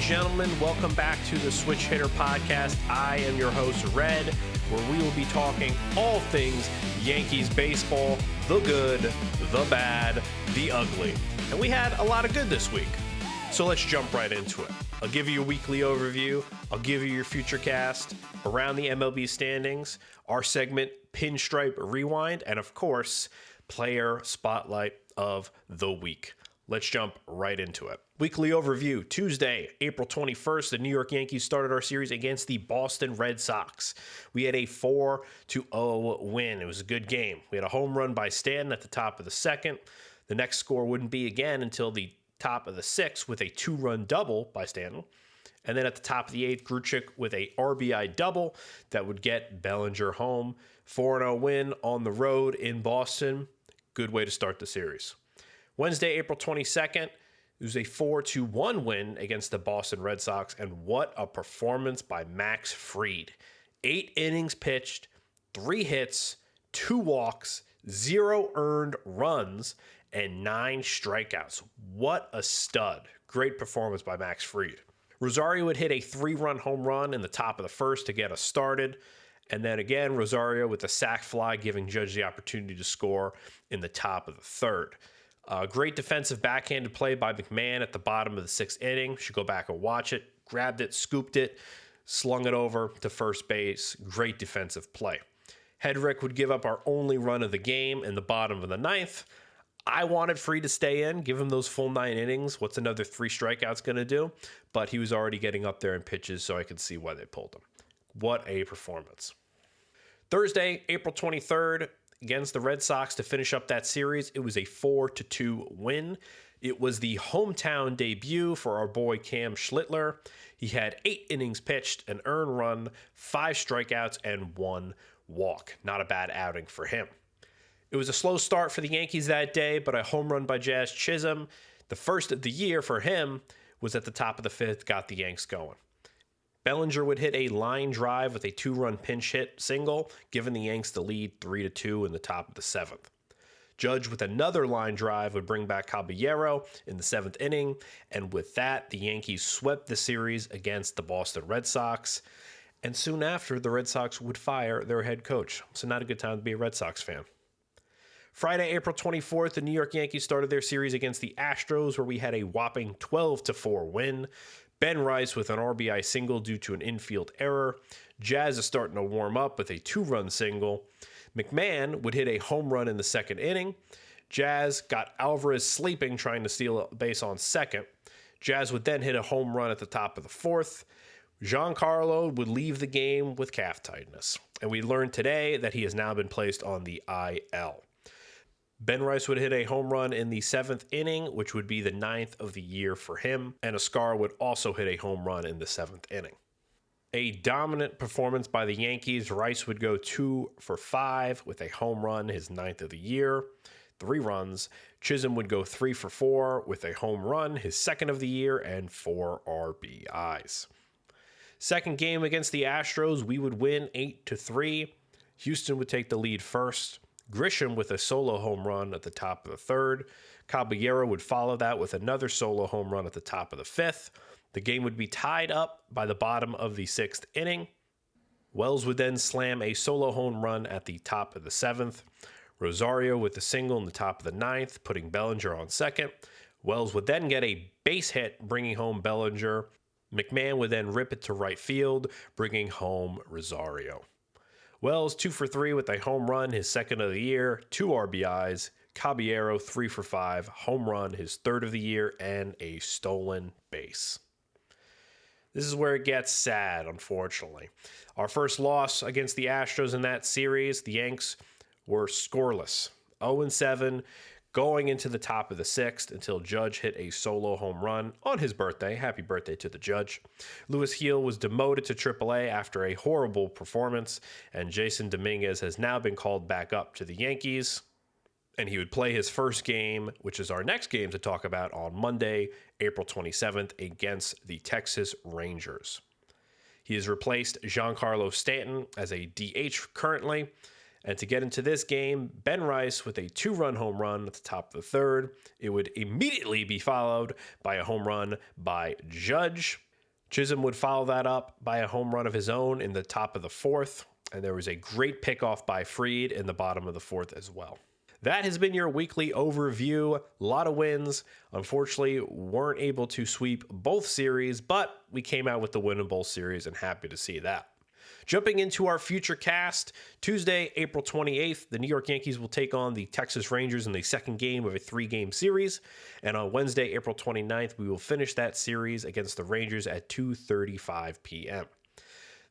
gentlemen, welcome back to the Switch Hitter Podcast. I am your host, Red, where we will be talking all things Yankees baseball, the good, the bad, the ugly. And we had a lot of good this week. So let's jump right into it. I'll give you a weekly overview. I'll give you your future cast, around the MLB standings, our segment, Pinstripe Rewind, and of course, player spotlight of the week. Let's jump right into it. Weekly overview. Tuesday, April 21st, the New York Yankees started our series against the Boston Red Sox. We had a 4-0 win. It was a good game. We had a home run by Stanton at the top of the second. The next score wouldn't be again until the top of the sixth with a 2-run double by Stanton. And then at the top of the eighth, Gruchik with a RBI double that would get Bellinger home. 4-0 win on the road in Boston. Good way to start the series. Wednesday, April 22nd, it was a 4-1 win against the Boston Red Sox, and what a performance by Max Fried. 8 innings pitched, 3 hits, 2 walks, 0 earned runs, and 9 strikeouts. What a stud. Great performance by Max Fried. Rosario would hit a 3-run home run in the top of the first to get us started. And then again, Rosario with a sac fly, giving Judge the opportunity to score in the top of the third. Great defensive backhanded play by McMahon at the bottom of the 6th inning. Should go back and watch it. Grabbed it, scooped it, slung it over to first base. Great defensive play. Hedrick would give up our only run of the game in the bottom of the 9th. I wanted Fried to stay in, give him those full 9 innings. What's another 3 strikeouts going to do? But he was already getting up there in pitches, so I could see why they pulled him. What a performance. Thursday, April 23rd, against the Red Sox to finish up that series. It was a 4-2 win. It was the hometown debut for our boy Cam Schlittler. He had 8 innings pitched, an earned run, 5 strikeouts, and 1 walk. Not a bad outing for him. It was a slow start for the Yankees that day, but a home run by Jazz Chisholm, the first of the year for him, was at the top of the 5th, got the Yanks going. Bellinger would hit a line drive with a 2-run pinch hit single, giving the Yanks the lead 3-2 in the top of the 7th. Judge with another line drive would bring back Caballero in the 7th inning, and with that, the Yankees swept the series against the Boston Red Sox, and soon after, the Red Sox would fire their head coach. So not a good time to be a Red Sox fan. Friday, April 24th, the New York Yankees started their series against the Astros, where we had a whopping 12-4 win. Ben Rice with an RBI single due to an infield error. Jazz is starting to warm up with a 2-run single. McMahon would hit a home run in the 2nd inning. Jazz got Alvarez sleeping, trying to steal a base on second. Jazz would then hit a home run at the top of the 4th. Giancarlo would leave the game with calf tightness. And we learned today that he has now been placed on the IL. Ben Rice would hit a home run in the 7th inning, which would be the 9th of the year for him, and Oscar would also hit a home run in the 7th inning. A dominant performance by the Yankees. Rice would go 2 for 5 with a home run, his 9th of the year, 3 runs. Chisholm would go 3 for 4 with a home run, his 2nd of the year, and 4 RBIs. Second game against the Astros, we would win 8-3. Houston would take the lead first. Grisham with a solo home run at the top of the 3rd. Caballero would follow that with another solo home run at the top of the 5th. The game would be tied up by the bottom of the 6th inning. Wells would then slam a solo home run at the top of the 7th. Rosario with a single in the top of the 9th, putting Bellinger on second. Wells would then get a base hit, bringing home Bellinger. McMahon would then rip it to right field, bringing home Rosario. Wells 2 for 3 with a home run, his 2nd of the year, 2 RBIs. Caballero 3 for 5, home run, his 3rd of the year, and a stolen base. This is where it gets sad, unfortunately. Our first loss against the Astros in that series, the Yanks were scoreless. 0-7 going into the top of the 6th until Judge hit a solo home run on his birthday. Happy birthday to the Judge. Louis Heel was demoted to AAA after a horrible performance, and Jasson Domínguez has now been called back up to the Yankees, and he would play his first game, which is our next game to talk about, on Monday, April 27th, against the Texas Rangers. He has replaced Giancarlo Stanton as a DH currently. And to get into this game, Ben Rice with a 2-run home run at the top of the 3rd. It would immediately be followed by a home run by Judge. Chisholm would follow that up by a home run of his own in the top of the fourth, and there was a great pickoff by Fried in the bottom of the fourth as well. That has been your weekly overview. A lot of wins. Unfortunately, weren't able to sweep both series, but we came out with the win in both series and happy to see that. Jumping into our future cast, Tuesday, April 28th, the New York Yankees will take on the Texas Rangers in the second game of a 3-game series. And on Wednesday, April 29th, we will finish that series against the Rangers at 2:35 p.m.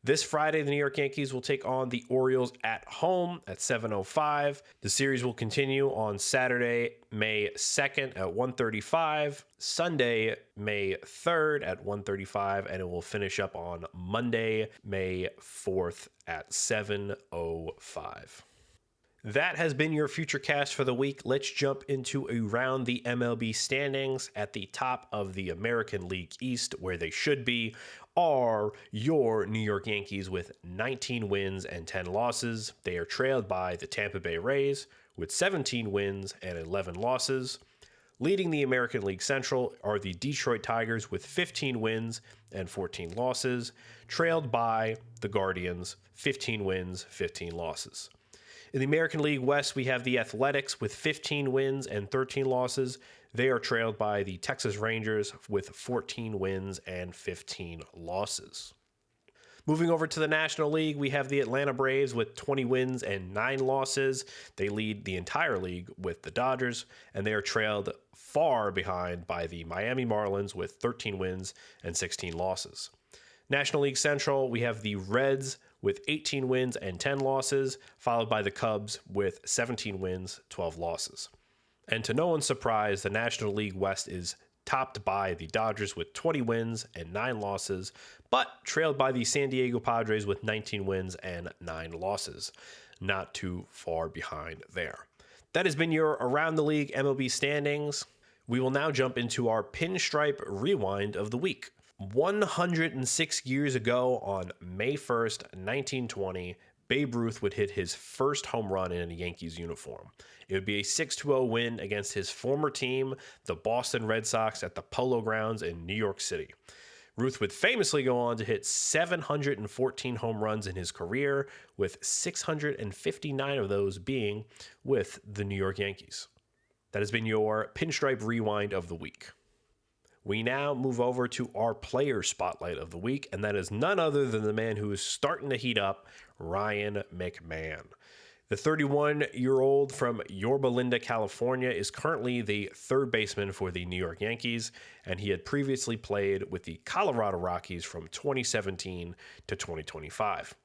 This Friday, the New York Yankees will take on the Orioles at home at 7:05. The series will continue on Saturday, May 2nd at 1:35, Sunday, May 3rd at 1:35, and it will finish up on Monday, May 4th at 7:05. That has been your future cast for the week. Let's jump into around the MLB standings. At the top of the American League East, where they should be, are your New York Yankees with 19 wins and 10 losses. They are trailed by the Tampa Bay Rays with 17 wins and 11 losses. Leading the American League Central are the Detroit Tigers with 15 wins and 14 losses, trailed by the Guardians, 15 wins, 15 losses. In the American League West, we have the Athletics with 15 wins and 13 losses. They are trailed by the Texas Rangers with 14 wins and 15 losses. Moving over to the National League, we have the Atlanta Braves with 20 wins and 9 losses. They lead the entire league with the Dodgers, and they are trailed far behind by the Miami Marlins with 13 wins and 16 losses. National League Central, we have the Reds with 18 wins and 10 losses, followed by the Cubs with 17 wins, 12 losses. And to no one's surprise, the National League West is topped by the Dodgers with 20 wins and 9 losses, but trailed by the San Diego Padres with 19 wins and 9 losses. Not too far behind there. That has been your Around the League MLB standings. We will now jump into our Pinstripe Rewind of the week. 106 years ago, on May 1st, 1920, Babe Ruth would hit his first home run in a Yankees uniform. It would be a 6-0 win against his former team, the Boston Red Sox, at the Polo Grounds in New York City. Ruth would famously go on to hit 714 home runs in his career, with 659 of those being with the New York Yankees. That has been your Pinstripe Rewind of the week. We now move over to our player spotlight of the week, and that is none other than the man who is starting to heat up, Ryan McMahon. The 31-year-old from Yorba Linda, California, is currently the third baseman for the New York Yankees, and he had previously played with the Colorado Rockies from 2017 to 2025.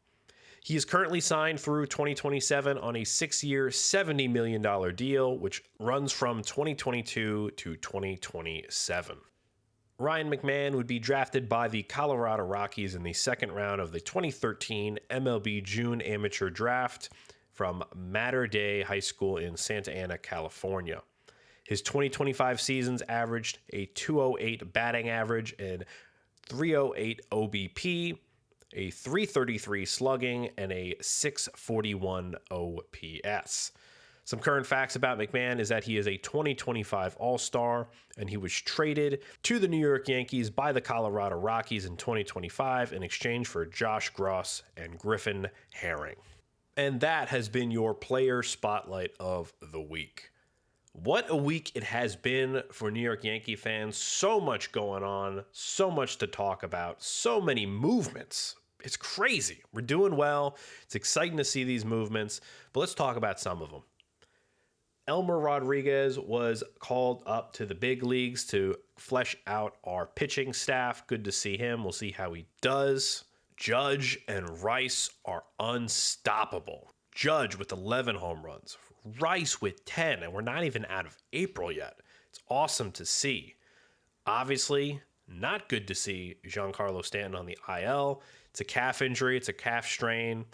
He is currently signed through 2027 on a 6-year, $70 million deal, which runs from 2022 to 2027. Ryan McMahon would be drafted by the Colorado Rockies in the second round of the 2013 MLB June Amateur Draft from Mater Dei High School in Santa Ana, California. His 2025 seasons averaged a .208 batting average and .308 OBP, a .333 slugging, and a .641 OPS. Some current facts about McMahon is that he is a 2025 All-Star, and he was traded to the New York Yankees by the Colorado Rockies in 2025 in exchange for Josh Gross and Griffin Herring. And that has been your player spotlight of the week. What a week it has been for New York Yankee fans. So much going on, so much to talk about, so many movements. It's crazy. We're doing well. It's exciting to see these movements, but let's talk about some of them. Elmer Rodriguez was called up to the big leagues to flesh out our pitching staff. Good to see him. We'll see how he does. Judge and Rice are unstoppable. Judge with 11 home runs. Rice with 10, and we're not even out of April yet. It's awesome to see. Obviously, not good to see Giancarlo Stanton on the IL. It's a calf injury. It's a calf strain.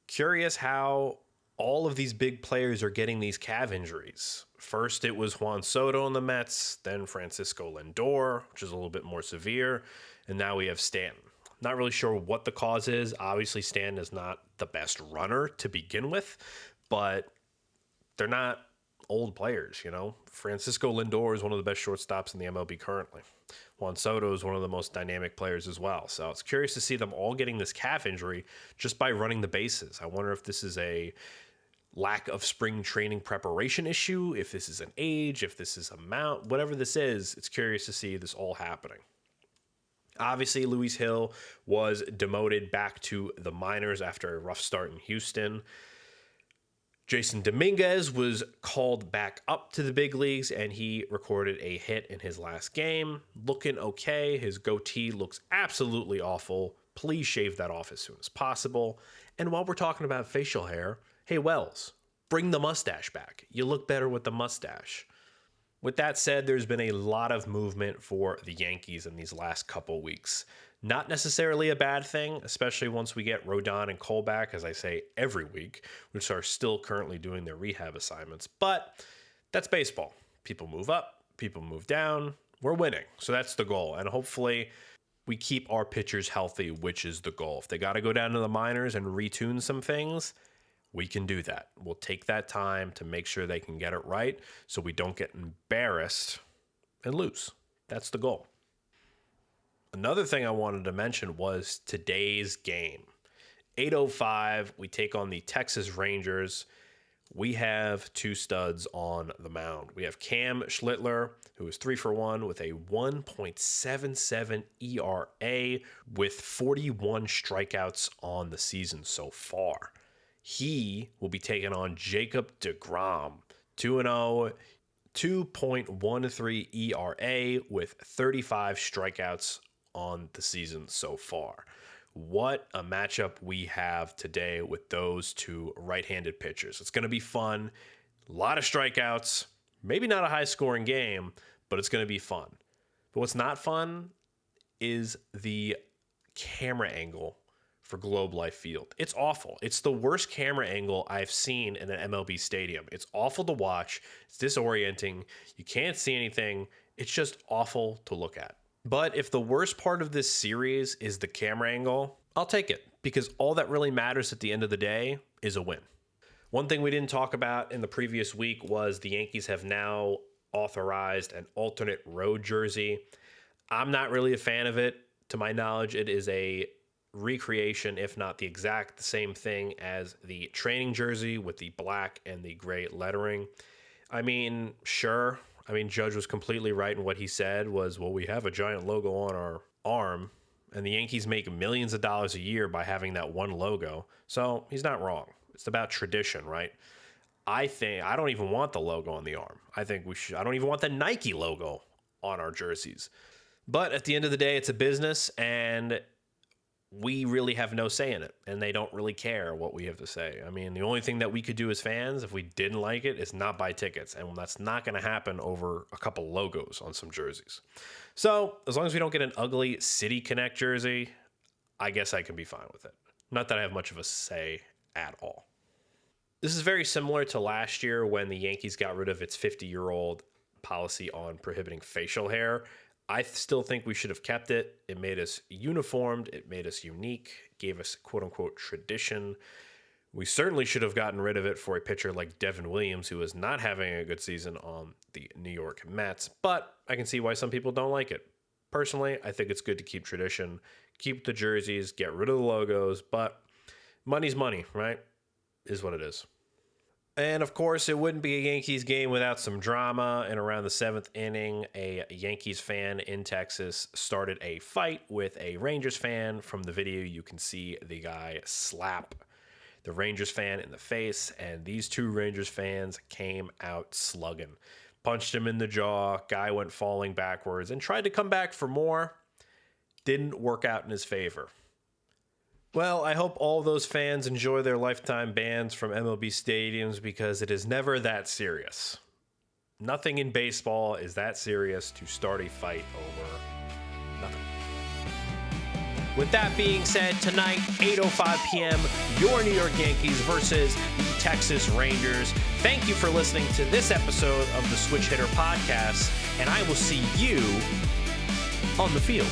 Curious how all of these big players are getting these calf injuries. First, it was Juan Soto in the Mets, then Francisco Lindor, which is a little bit more severe, and now we have Stanton. Not really sure what the cause is. Obviously, Stanton is not the best runner to begin with, but they're not old players, you know. Francisco Lindor is one of the best shortstops in the MLB currently. Juan Soto is one of the most dynamic players as well. So it's curious to see them all getting this calf injury just by running the bases. I wonder if this is a lack of spring training preparation issue, if this is an age, if this is a mount, whatever this is. It's curious to see this all happening. Obviously, Luis Hill was demoted back to the minors after a rough start in Houston. Jasson Domínguez was called back up to the big leagues, and he recorded a hit in his last game. Looking okay. His goatee looks absolutely awful. Please shave that off as soon as possible. And while we're talking about facial hair, hey, Wells, bring the mustache back. You look better with the mustache. With that said, there's been a lot of movement for the Yankees in these last couple weeks. Not necessarily a bad thing, especially once we get Rodon and Cole back, as I say every week, which are still currently doing their rehab assignments. But that's baseball. People move up, people move down. We're winning. So that's the goal. And hopefully we keep our pitchers healthy, which is the goal. If they got to go down to the minors and retune some things, we can do that. We'll take that time to make sure they can get it right so we don't get embarrassed and lose. That's the goal. Another thing I wanted to mention was today's game. 8:05, we take on the Texas Rangers. We have two studs on the mound. We have Cam Schlittler, who is 3 for 1 with a 1.77 ERA with 41 strikeouts on the season so far. He will be taking on Jacob deGrom, 2-0, 2.13 ERA with 35 strikeouts on the season so far. What a matchup we have today with those two right-handed pitchers. It's going to be fun. A lot of strikeouts. Maybe not a high-scoring game, but it's going to be fun. But what's not fun is the camera angle for Globe Life Field. It's awful. It's the worst camera angle I've seen in an MLB stadium. It's awful to watch. It's disorienting. You can't see anything. It's just awful to look at. But if the worst part of this series is the camera angle, I'll take it, because all that really matters at the end of the day is a win. One thing we didn't talk about in the previous week was the Yankees have now authorized an alternate road jersey. I'm not really a fan of it. To my knowledge, it is a recreation, if not the exact same thing as the training jersey with the black and the gray lettering. I mean, sure. Judge was completely right in what he said was, well, we have a giant logo on our arm, and the Yankees make millions of dollars a year by having that one logo. So he's not wrong. It's about tradition, right? I don't even want the logo on the arm. I don't even want the Nike logo on our jerseys. But at the end of the day, it's a business, and we really have no say in it, and they don't really care what we have to say. The only thing that we could do as fans, if we didn't like it, is not buy tickets, and that's not going to happen over a couple logos on some jerseys. So as long as we don't get an ugly City Connect jersey, I guess I can be fine with it. Not that I have much of a say at all. This is very similar to last year when the Yankees got rid of its 50-year-old policy on prohibiting facial hair. I still think we should have kept it. It made us uniformed. It made us unique, gave us quote-unquote tradition. We certainly should have gotten rid of it for a pitcher like Devin Williams, who is not having a good season on the New York Mets. But I can see why some people don't like it. Personally, I think it's good to keep tradition, keep the jerseys, get rid of the logos. But money's money, right? Is what it is. And of course, it wouldn't be a Yankees game without some drama. And around the 7th inning, a Yankees fan in Texas started a fight with a Rangers fan. From the video, you can see the guy slap the Rangers fan in the face. And these two Rangers fans came out slugging. Punched him in the jaw. Guy went falling backwards and tried to come back for more. Didn't work out in his favor. Well, I hope all those fans enjoy their lifetime bans from MLB stadiums, because it is never that serious. Nothing in baseball is that serious to start a fight over nothing. With that being said, tonight, 8:05 p.m., your New York Yankees versus the Texas Rangers. Thank you for listening to this episode of the Switch Hitter Podcast, and I will see you on the field.